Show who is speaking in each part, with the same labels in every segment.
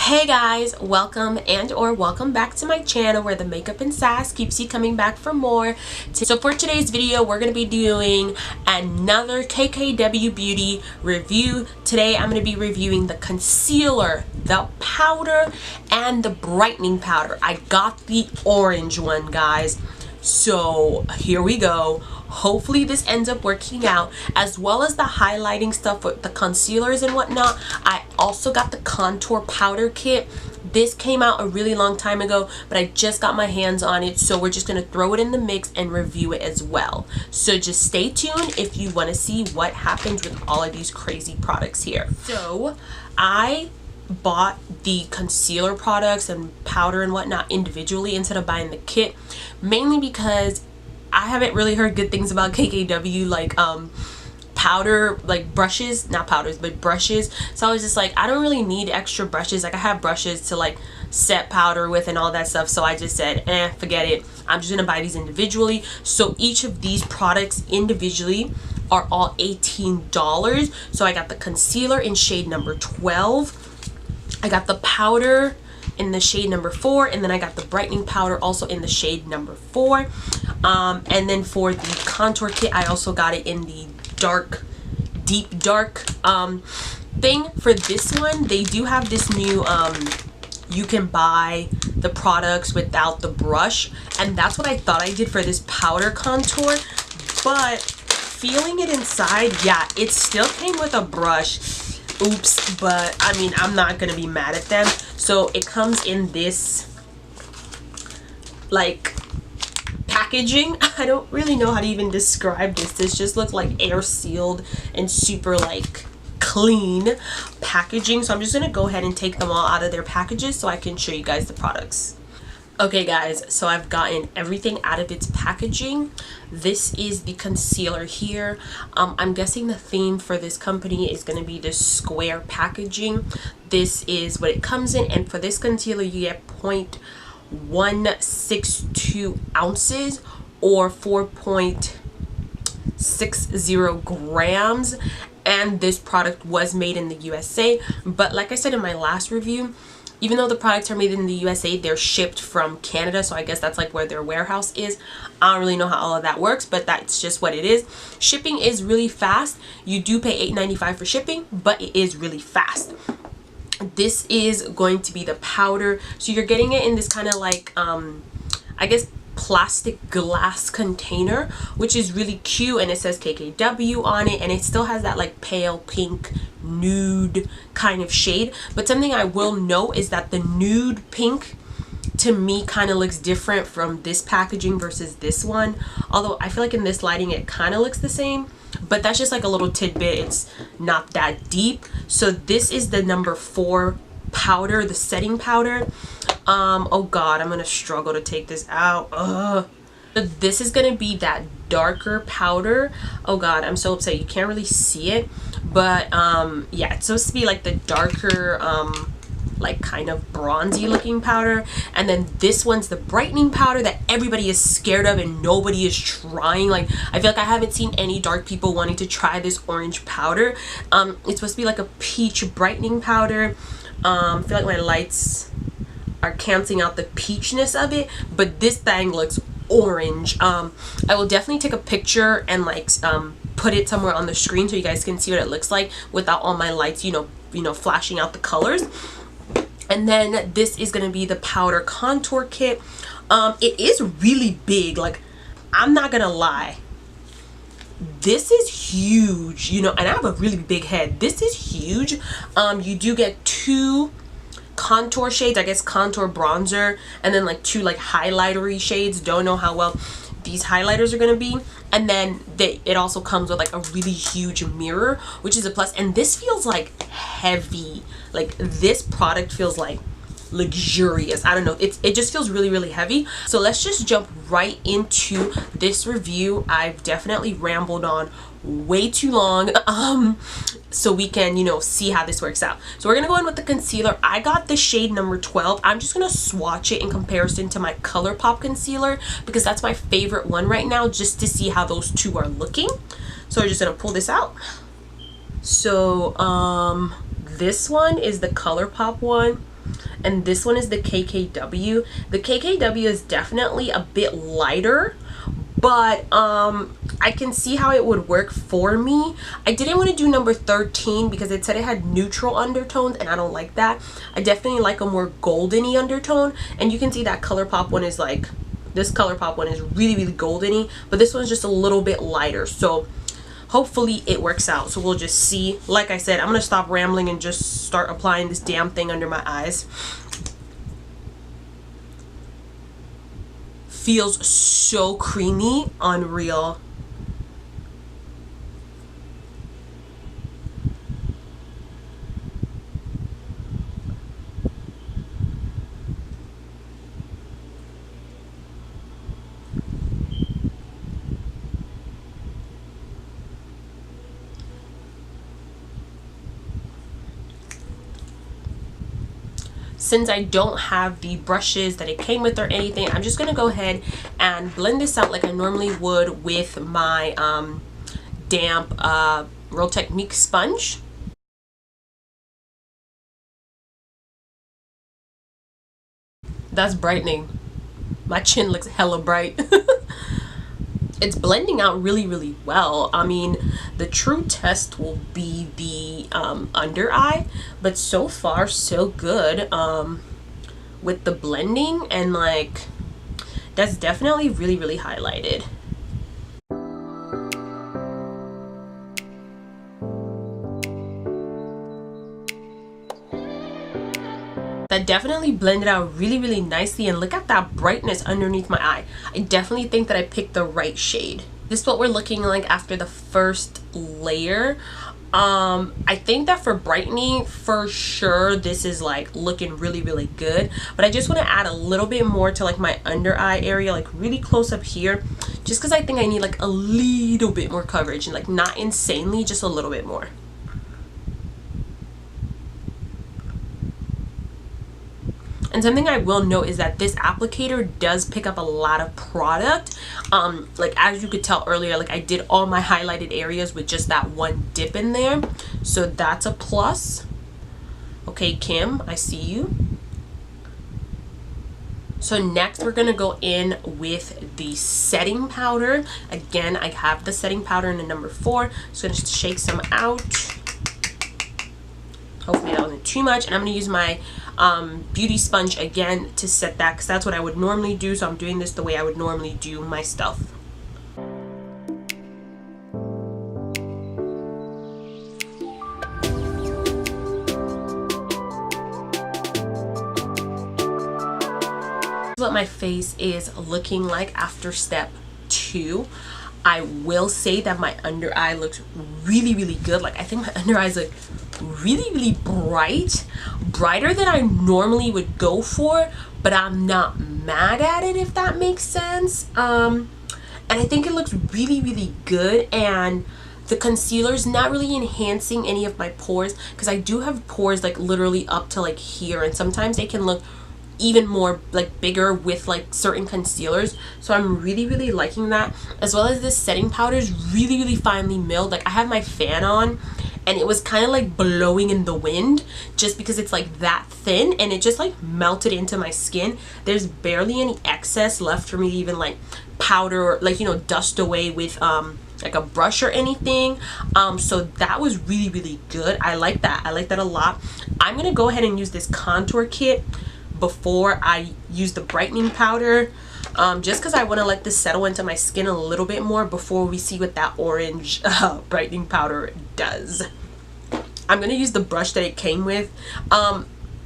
Speaker 1: Hey guys, welcome or welcome back to my channel where the makeup and sass keeps you coming back for more. So for today's video, we're going to be doing another KKW Beauty review. Today I'm going to be reviewing the concealer, the powder, and the brightening powder. I got the orange one, guys. So here we go. Hopefully this ends up working out, as well as the highlighting stuff with the concealers and whatnot. I also got the contour powder kit. This came out a really long time ago, but I just got my hands on it, so we're just going to throw it in the mix and review it as well. So just stay tuned if you want to see what happens with all of these crazy products here. So I bought the concealer products and powder and whatnot individually instead of buying the kit, mainly because I haven't really heard good things about KKW, like powder, like brushes, not powders but brushes. So I was just like, I don't really need extra brushes. Like I have brushes to like set powder with and all that stuff, so I just said forget it, I'm just gonna buy these individually. So each of these products individually are all $18. So I got the concealer in shade number 12, I got the powder in the shade number 4, and then I got the brightening powder also in the shade number 4. And then for the contour kit, I also got it in the deep dark thing. For this one, they do have this new you can buy the products without the brush, and that's what I thought I did for this powder contour. But feeling it inside, yeah, it still came with a brush. Oops, but I mean, I'm not gonna be mad at them. So it comes in this like packaging. I don't really know how to even describe this. This just looks like air sealed and super like clean packaging. So I'm just gonna go ahead and take them all out of their packages so I can show you guys the products. Okay guys, so I've gotten everything out of its packaging. This is the concealer here. I'm guessing the theme for this company is going to be this square packaging. This is what it comes in, and for this concealer you get 0.162 ounces or 4.60 grams. And this product was made in the USA, but like I said in my last review, even though the products are made in the USA, they're shipped from Canada, so I guess that's like where their warehouse is. I don't really know how all of that works, but that's just what it is. Shipping is really fast. You do pay $8.95 for shipping, but it is really fast. This is going to be the powder. So you're getting it in this kind of like, I guess, plastic glass container, which is really cute, and it says KKW on it, and it still has that like pale pink nude kind of shade. But something I will note is that the nude pink to me kind of looks different from this packaging versus this one, although I feel like in this lighting it kind of looks the same, but that's just like a little tidbit. It's not that deep. So this is the number 4 powder, the setting powder. Oh god, I'm gonna struggle to take this out. This is gonna be that darker powder. Oh god, I'm so upset you can't really see it, but yeah, it's supposed to be like the darker like kind of bronzy looking powder. And then this one's the brightening powder that everybody is scared of and nobody is trying. Like I feel like I haven't seen any dark people wanting to try this orange powder. It's supposed to be like a peach brightening powder. I feel like my lights are canceling out the peachness of it, but this thing looks orange. I will definitely take a picture and like put it somewhere on the screen so you guys can see what it looks like without all my lights, you know, flashing out the colors. And then this is gonna be the powder contour kit. It is really big. Like I'm not gonna lie, this is huge, you know, and I have a really big head. This is huge. You do get 2 contour shades, I guess contour bronzer, and then like 2 like highlightery shades. Don't know how well these highlighters are gonna be. And then it also comes with like a really huge mirror, which is a plus. And this feels like heavy. Like this product feels like luxurious. I don't know, it just feels really heavy. So let's just jump right into this review. I've definitely rambled on way too long, so we can, you know, see how this works out. So we're gonna go in with the concealer. I got the shade number 12. I'm just gonna swatch it in comparison to my ColourPop concealer because that's my favorite one right now, just to see how those two are looking. So we're just gonna pull this out. So this one is the ColourPop one. and this one is the KKW. The KKW is definitely a bit lighter, but I can see how it would work for me. I didn't want to do number 13 because it said it had neutral undertones, and I don't like that. I definitely like a more goldeny undertone, and you can see that ColourPop one is like, this ColourPop one is really goldeny, but this one's just a little bit lighter, so hopefully it works out. So we'll just see. Like I said, I'm gonna stop rambling and just start applying this damn thing under my eyes. Feels so creamy, unreal. Since I don't have the brushes that it came with or anything, I'm just gonna go ahead and blend this out like I normally would with my damp Real Technique sponge. That's brightening. My chin looks hella bright. It's blending out really well. I mean, the true test will be the under eye, but so far so good with the blending, and like that's definitely really highlighted. That definitely blended out really nicely, and look at that brightness underneath my eye. I definitely think that I picked the right shade. This is what we're looking like after the first layer. I think that for brightening, for sure this is like looking really good, but I just want to add a little bit more to like my under eye area, like really close up here, just because I think I need like a little bit more coverage, and like not insanely, just a little bit more. And something I will note is that this applicator does pick up a lot of product. Like as you could tell earlier, like I did all my highlighted areas with just that one dip in there. So that's a plus. Okay, Kim, I see you. So next we're gonna go in with the setting powder. Again, I have the setting powder in the number 4. Just gonna shake some out. Hopefully that wasn't too much. And I'm gonna use my beauty sponge again to set that, because that's what I would normally do. So I'm doing this the way I would normally do my stuff. This is what my face is looking like after step 2. I will say that my under eye looks really good. Like I think my under eyes look really bright, brighter than I normally would go for, but I'm not mad at it, if that makes sense. And I think it looks really good, and the concealer's not really enhancing any of my pores, because I do have pores like literally up to like here, and sometimes they can look even more like bigger with like certain concealers. So I'm really liking that, as well as this setting powder is really finely milled. Like I have my fan on and it was kind of like blowing in the wind, just because it's like that thin, and it just like melted into my skin. There's barely any excess left for me to even like powder or like, you know, dust away with like a brush or anything. So that was really good. I like that. I like that a lot. I'm gonna go ahead and use this contour kit before I use the brightening powder, just because I want to let this settle into my skin a little bit more before we see what that orange brightening powder does. I'm gonna use the brush that it came with.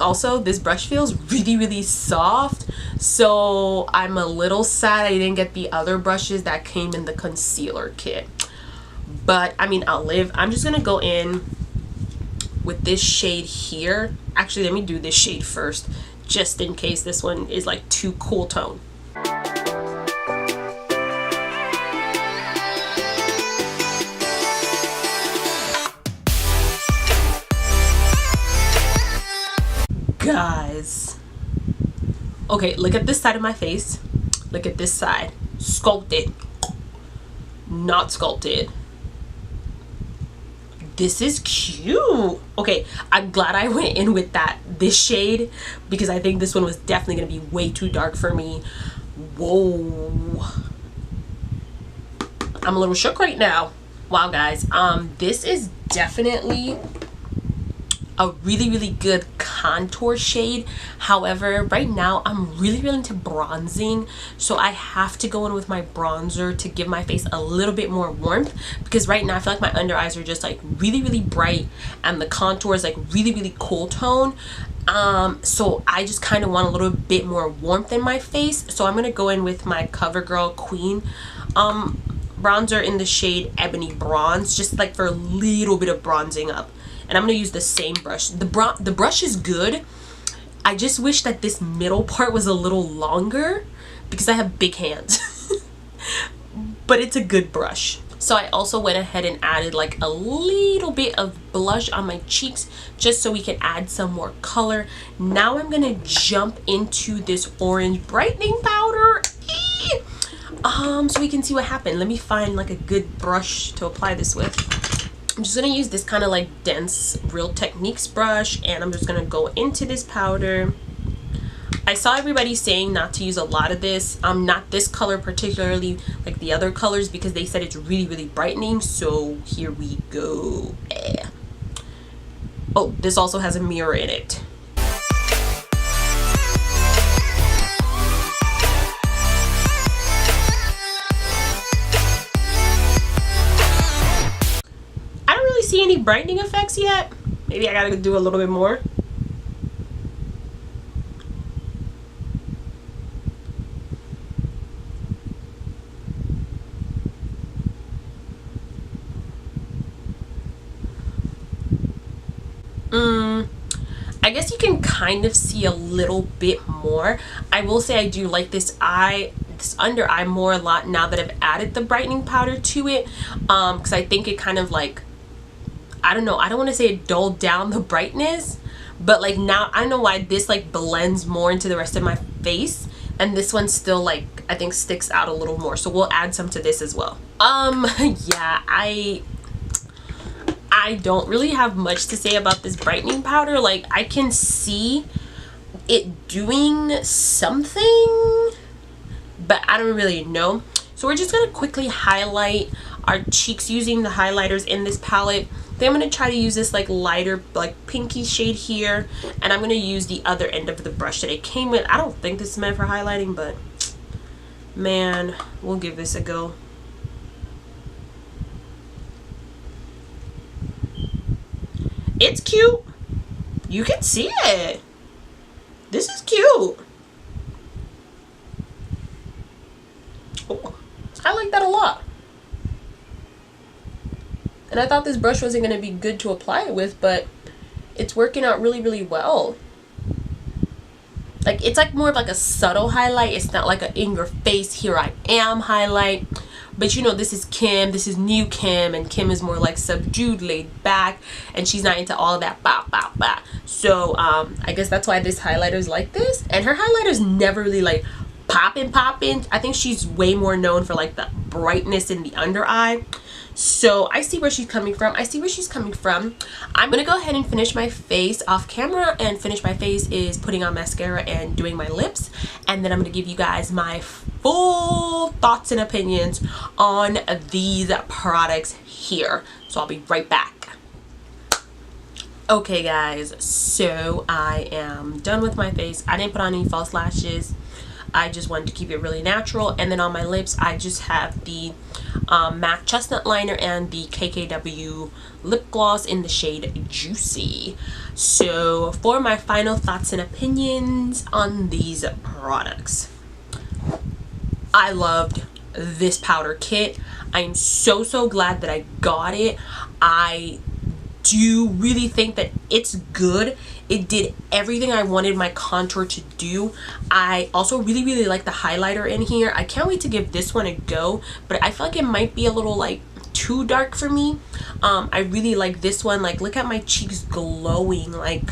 Speaker 1: Also, this brush feels really soft, so I'm a little sad I didn't get the other brushes that came in the concealer kit, but I mean, I'll live. I'm just gonna go in with this shade here. Actually, let me do this shade first, just in case this one is like too cool tone. Guys, okay, look at this side of my face, look at this side, sculpted, not sculpted, this is cute. Okay, I'm glad I went in with this shade, because I think this one was definitely gonna be way too dark for me. Whoa, I'm a little shook right now. Wow, guys, this is definitely a really good contour shade. However, right now I'm really into bronzing, so I have to go in with my bronzer to give my face a little bit more warmth, because right now I feel like my under eyes are just like really bright, and the contour is like really cool tone. So I just kind of want a little bit more warmth in my face, so I'm gonna go in with my CoverGirl Queen bronzer in the shade Ebony Bronze, just like for a little bit of bronzing up. And I'm going to use the same brush. The brush is good. I just wish that this middle part was a little longer, because I have big hands. But it's a good brush. So I also went ahead and added like a little bit of blush on my cheeks, just so we can add some more color. Now I'm going to jump into this orange brightening powder. So we can see what happened. Let me find like a good brush to apply this with. I'm just going to use this kind of like dense Real Techniques brush, and I'm just going to go into this powder. I saw everybody saying not to use a lot of this, not this color particularly, like the other colors, because they said it's really brightening. So here we go. Oh, this also has a mirror in it. See any brightening effects yet? Maybe I gotta do a little bit more. I guess you can kind of see a little bit more. I will say I do like this under eye more a lot now that I've added the brightening powder to it, because I think it kind of like, I don't know, I don't want to say it dulled down the brightness, but like now I don't know why this like blends more into the rest of my face, and this one still like I think sticks out a little more. So we'll add some to this as well. Yeah, I don't really have much to say about this brightening powder. Like, I can see it doing something, but I don't really know. So we're just gonna quickly highlight our cheeks using the highlighters in this palette. Then I'm going to try to use this like lighter like pinky shade here, and I'm going to use the other end of the brush that it came with. I don't think this is meant for highlighting, but man, we'll give this a go. It's cute. You can see it. This is cute. Oh, I like that a lot. And I thought this brush wasn't going to be good to apply it with, but it's working out really well. Like, it's like more of like a subtle highlight. It's not like a in your face, here I am highlight. But you know, this is Kim, this is new Kim, and Kim is more like subdued, laid back, and she's not into all of that bah. So I guess that's why this highlighter's like this. And her highlighter's never really like popping. I think she's way more known for like the brightness in the under eye. So I see where she's coming from. I'm gonna go ahead and finish my face off camera, and finish my face is putting on mascara and doing my lips, and then I'm gonna give you guys my full thoughts and opinions on these products here. So I'll be right back. Okay guys, so I am done with my face. I didn't put on any false lashes. I just wanted to keep it really natural. And then on my lips, I just have the MAC Chestnut Liner and the KKW Lip Gloss in the shade Juicy. So for my final thoughts and opinions on these products, I loved this powder kit. I'm so glad that I got it. I do really think that it's good. It did everything I wanted my contour to do. I also really like the highlighter in here. I can't wait to give this one a go, but I feel like it might be a little like too dark for me. I really like this one. Like, look at my cheeks glowing. Like,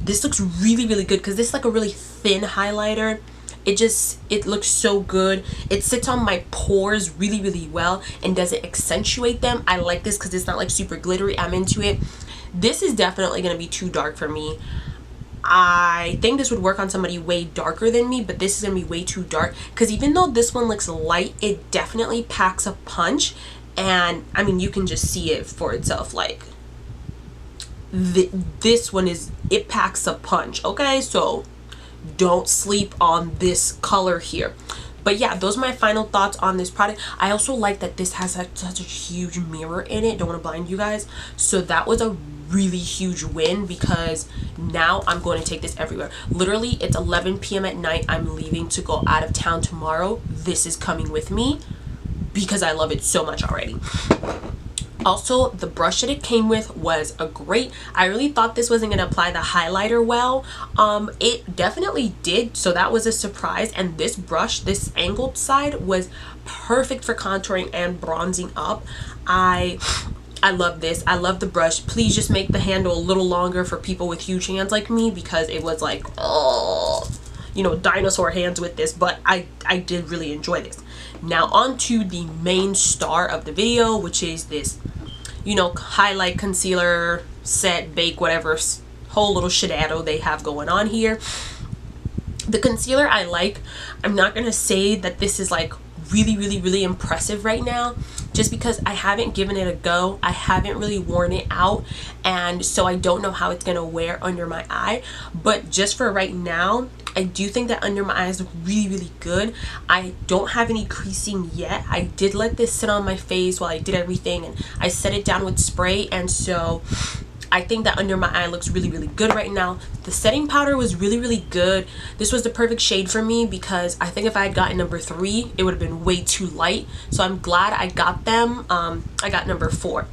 Speaker 1: this looks really good, because this is like a really thin highlighter, it looks so good. It sits on my pores really, really well and doesn't accentuate them. I like this because it's not like super glittery. I'm into it. This is definitely going to be too dark for me. I think this would work on somebody way darker than me, but this is going to be way too dark, because even though this one looks light, it definitely packs a punch. And I mean, you can just see it for itself. Like this one it packs a punch. Okay, so don't sleep on this color here. But yeah, those are my final thoughts on this product. I also like that this has such a huge mirror in it. Don't want to blind you guys. So that was a really huge win, because now I'm going to take this everywhere. Literally, it's 11 p.m. at night. I'm leaving to go out of town tomorrow. This is coming with me because I love it so much already. Also, the brush that it came with was a great. I really thought this wasn't going to apply the highlighter well. It definitely did, so that was a surprise. And this brush, this angled side, was perfect for contouring and bronzing up. I love this. I love the brush. Please just make the handle a little longer for people with huge hands like me, because it was like, oh, you know, dinosaur hands with this. But I did really enjoy this. Now on to the main star of the video, which is this, you know, highlight, concealer, set, bake, whatever whole little shadado they have going on here. The concealer I like. I'm not gonna say that this is like really impressive right now, just because I haven't given it a go. I haven't really worn it out, and so I don't know how it's gonna wear under my eye. But just for right now, I do think that under my eyes look really good. I don't have any creasing yet. I did let this sit on my face while I did everything, and I set it down with spray, and so I think that under my eye looks really good right now. The setting powder was really good. This was the perfect shade for me, because I think if I had gotten number 3, it would have been way too light. So I'm glad I got them. I got number 4.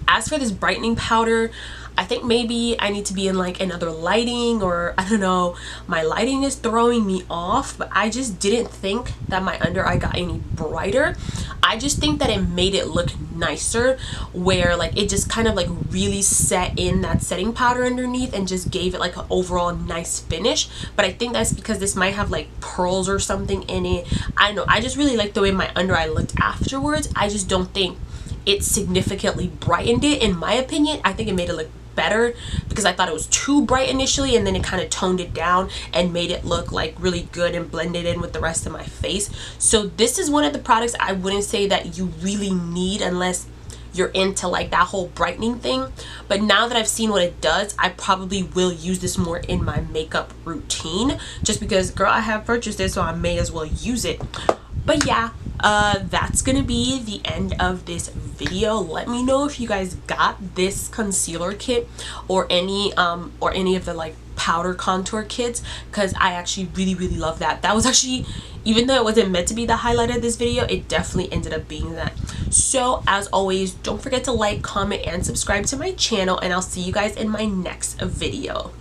Speaker 1: As for this brightening powder, I think maybe I need to be in like another lighting, or I don't know, my lighting is throwing me off, but I just didn't think that my under eye got any brighter. I just think that it made it look nicer, where like it just kind of like really set in that setting powder underneath and just gave it like an overall nice finish. But I think that's because this might have like pearls or something in it. I don't know, I just really like the way my under eye looked afterwards. I just don't think it significantly brightened it, in my opinion. I think it made it look better, because I thought it was too bright initially, and then it kind of toned it down and made it look like really good and blended in with the rest of my face. So this is one of the products I wouldn't say that you really need unless you're into like that whole brightening thing. But now that I've seen what it does, I probably will use this more in my makeup routine, just because, girl, I have purchased this, so I may as well use it. But yeah, that's gonna be the end of this video. Let me know if you guys got this concealer kit or any of the like powder contour kits, because I actually really love that. That was actually, even though it wasn't meant to be the highlight of this video, it definitely ended up being that. So as always, don't forget to like, comment, and subscribe to my channel, and I'll see you guys in my next video.